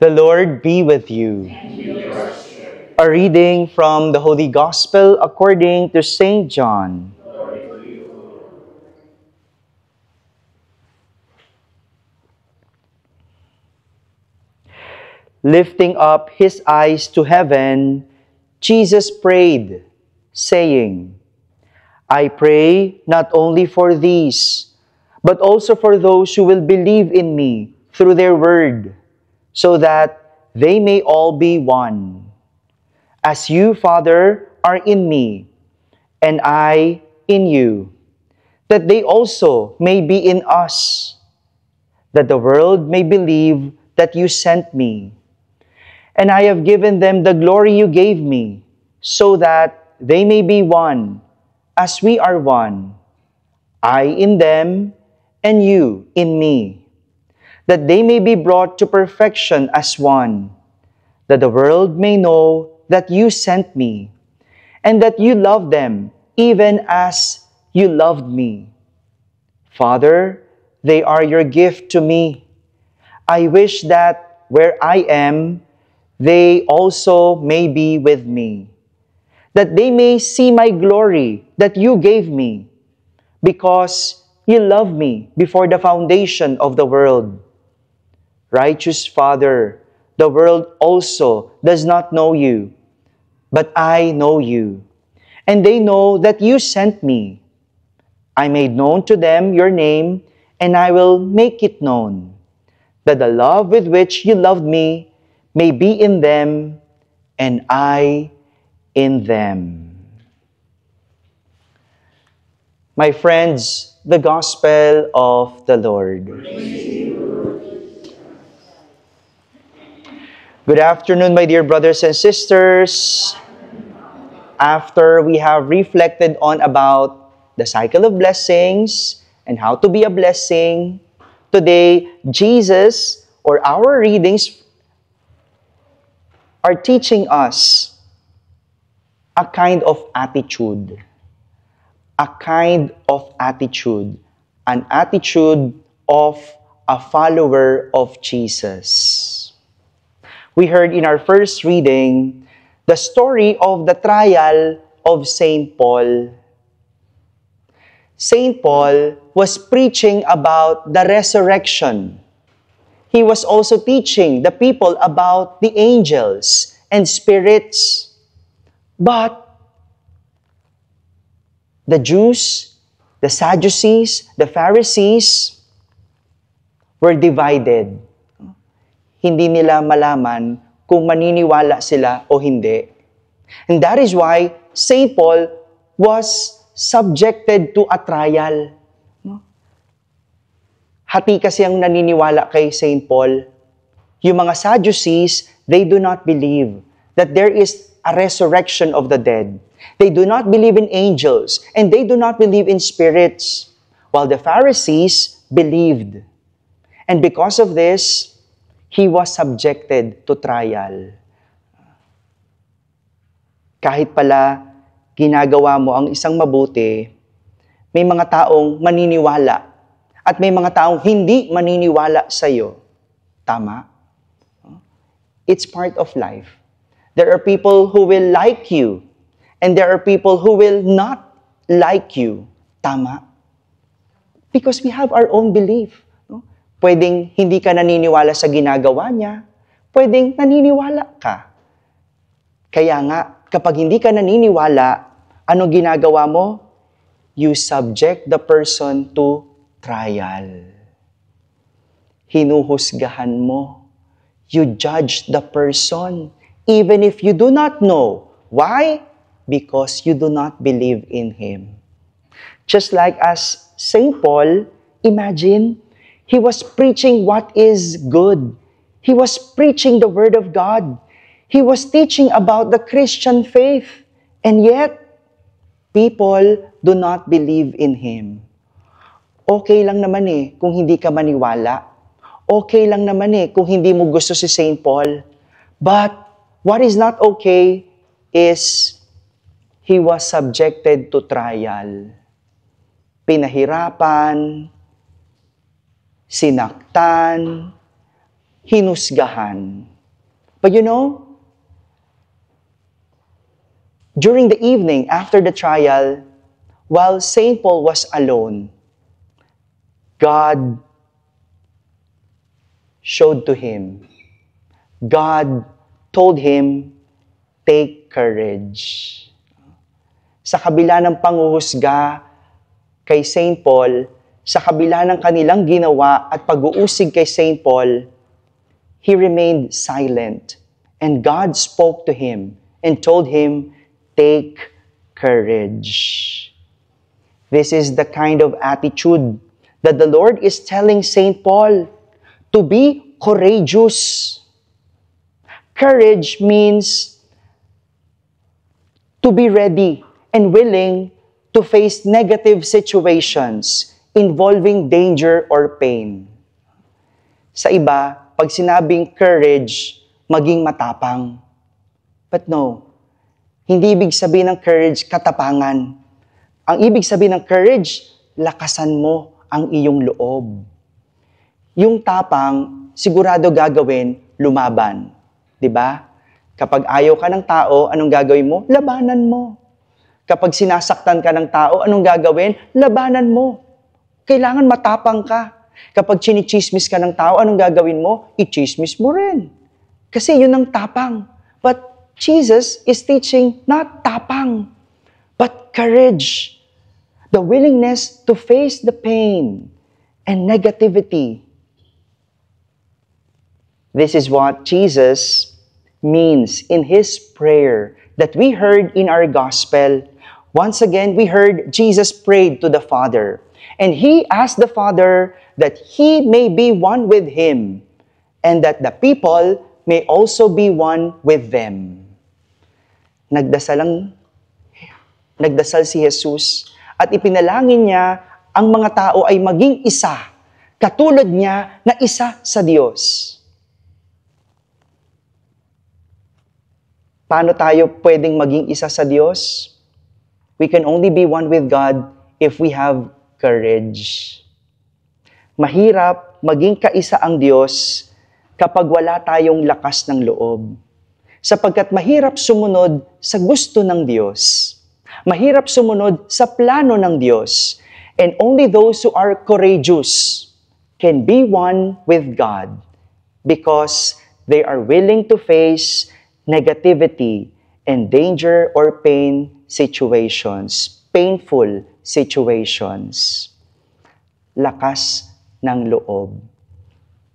The Lord be with you. A reading from the Holy Gospel according to St. John. Lifting up his eyes to heaven, Jesus prayed, saying, I pray not only for these, but also for those who will believe in me through their word, so that they may all be one. As you, Father, are in me, and I in you, that they also may be in us, that the world may believe that you sent me. And I have given them the glory you gave me, so that they may be one, as we are one, I in them, and you in me, that they may be brought to perfection as one, that the world may know that you sent me, and that you love them, even as you loved me. Father, they are your gift to me. I wish that where I am, they also may be with me, that they may see my glory that you gave me, because you loved me before the foundation of the world. Righteous Father, the world also does not know you, but I know you, and they know that you sent me. I made known to them your name, and I will make it known, that the love with which you loved me may be in them, and I in them. My friends, the Gospel of the Lord. Good afternoon, my dear brothers and sisters. After we have reflected on about the cycle of blessings and how to be a blessing, today, Jesus, or our readings, are teaching us a kind of attitude. A kind of attitude. An attitude of a follower of Jesus. We heard in our first reading the story of the trial of St. Paul. St. Paul was preaching about the resurrection. He was also teaching the people about the angels and spirits. But the Jews, the Sadducees, the Pharisees were divided. Hindi nila malaman kung maniniwala sila o hindi. And that is why St. Paul was subjected to a trial. Hati kasi ang naniniwala kay St. Paul. Yung mga Sadducees, they do not believe that there is a resurrection of the dead. They do not believe in angels, and they do not believe in spirits, while the Pharisees believed. And because of this, he was subjected to trial. Kahit pala ginagawa mo ang isang mabuti, may mga taong maniniwala at may mga taong hindi maniniwala sa iyo. Tama? It's part of life. There are people who will like you, and there are people who will not like you. Tama? Because we have our own belief. Pwedeng hindi ka naniniwala sa ginagawa niya, pwedeng naniniwala ka. Kaya nga, kapag hindi ka naniniwala, ano ginagawa mo? You subject the person to trial. Hinuhusgahan mo. You judge the person, even if you do not know. Why? Because you do not believe in him. Just like as St. Paul, imagine, he was preaching what is good. He was preaching the Word of God. He was teaching about the Christian faith. And yet, people do not believe in him. Okay lang naman kung hindi ka maniwala. Okay lang naman kung hindi mo gusto si St. Paul. But what is not okay is he was subjected to trial. Pinahirapan, sinaktan, hinusgahan. But you know, during the evening after the trial, while St. Paul was alone, God showed to him. God told him, take courage. Sa kabila ng panghuhusga kay St. Paul, sa kabila ng kanilang ginawa at pag-uusig kay St. Paul, he remained silent. And God spoke to him and told him, take courage. This is the kind of attitude that the Lord is telling St. Paul, to be courageous. Courage means to be ready and willing to face negative situations involving danger or pain. Sa iba, pag sinabing courage, maging matapang. But no, hindi ibig sabihin ng courage katapangan. Ang ibig sabihin ng courage, lakasan mo ang iyong loob. Yung tapang, sigurado gagawin, lumaban. 'Di ba? Kapag ayaw ka ng tao, anong gagawin mo? Labanan mo. Kapag sinasaktan ka ng tao, anong gagawin? Labanan mo. Kailangan matapang ka. Kapag chinichismis ka ng tao, anong gagawin mo? I-chismis mo rin. Kasi yun ang tapang. But Jesus is teaching not tapang, but courage. The willingness to face the pain and negativity. This is what Jesus means in His prayer that we heard in our gospel. Once again, we heard Jesus prayed to the Father. And He asked the Father that He may be one with Him and that the people may also be one with them. Nagdasal si Jesus at ipinalangin niya ang mga tao ay maging isa, katulad niya na isa sa Diyos. Paano tayo pwedeng maging isa sa Diyos? We can only be one with God if we have courage. Mahirap maging kaisa ang Diyos kapag wala tayong lakas ng loob. Sapagkat mahirap sumunod sa gusto ng Diyos. Mahirap sumunod sa plano ng Diyos. And only those who are courageous can be one with God because they are willing to face negativity and danger or pain situations, painful situations. Lakas ng loob.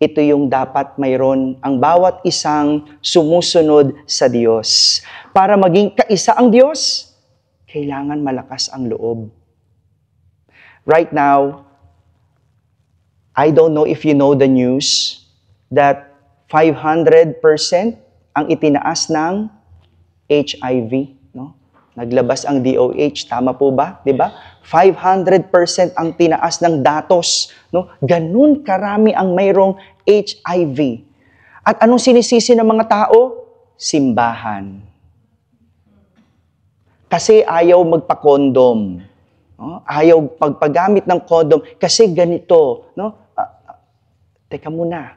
Ito yung dapat mayroon ang bawat isang sumusunod sa Diyos. Para maging kaisa ang Diyos, kailangan malakas ang loob. Right now, I don't know if you know the news that 500% ang itinaas ng HIV, no? Naglabas ang DOH, tama po ba? 'Di ba? 500% ang tinaas ng datos, no? Ganun karami ang mayroong HIV. At anong sinisisi ng mga tao? Simbahan. Kasi ayaw magpa-condom. No? Ayaw pagpagamit ng condom kasi ganito, no? Teka muna.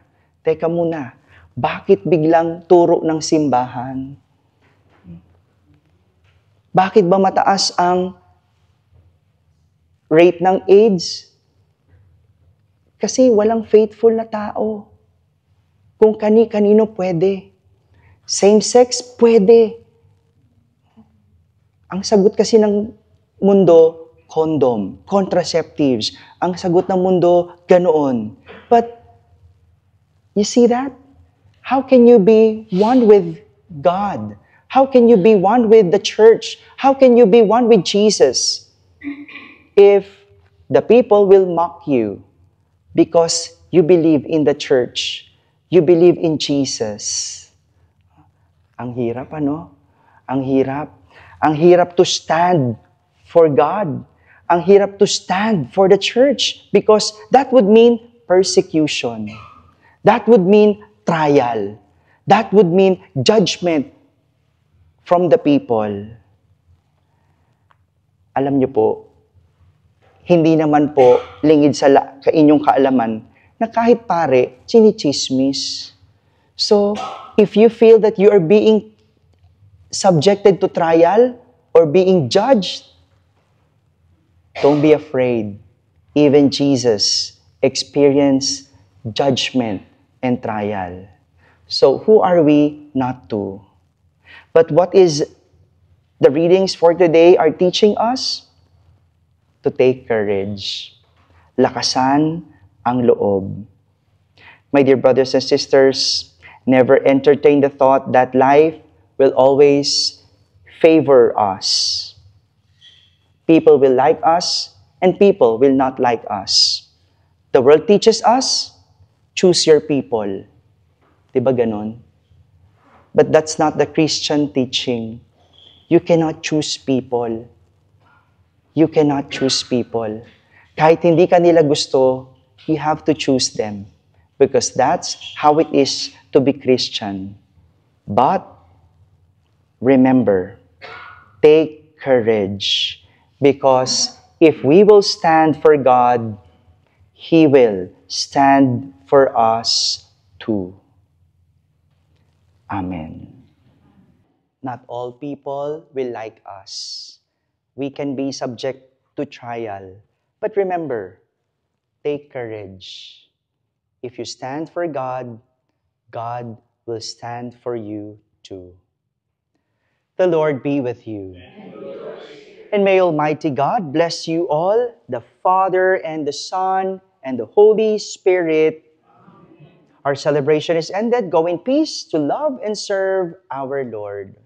Bakit biglang turo ng simbahan? Bakit ba mataas ang rate ng AIDS? Kasi walang faithful na tao. Kung kani-kanino pwede. Same-sex pwede. Ang sagot kasi ng mundo, condom, contraceptives. Ang sagot ng mundo, ganoon. But, you see that? How can you be one with God? How can you be one with the church? How can you be one with Jesus? If the people will mock you because you believe in the church, you believe in Jesus. Ang hirap, ano? Ang hirap. Ang hirap to stand for God. Ang hirap to stand for the church because that would mean persecution. That would mean trial. That would mean judgment from the people. Alam niyo po, hindi naman po lingid sa inyong kaalaman na kahit pare, chinichismis. So, if you feel that you are being subjected to trial or being judged, don't be afraid. Even Jesus experienced judgment and trial. So, who are we not to? But what is the readings for today are teaching us? To take courage. Lakasan ang loob. My dear brothers and sisters, never entertain the thought that life will always favor us. People will like us and people will not like us. The world teaches us, choose your people. Diba ganon? But that's not the Christian teaching. You cannot choose people. You cannot choose people. Kahit hindi ka nila gusto, you have to choose them. Because that's how it is to be Christian. But, remember, take courage. Because if we will stand for God, He will stand for us too. Amen. Not all people will like us. We can be subject to trial. But remember, take courage. If you stand for God, God will stand for you too. The Lord be with you. And may Almighty God bless you all, the Father and the Son and the Holy Spirit. Our celebration is ended. Go in peace to love and serve our Lord.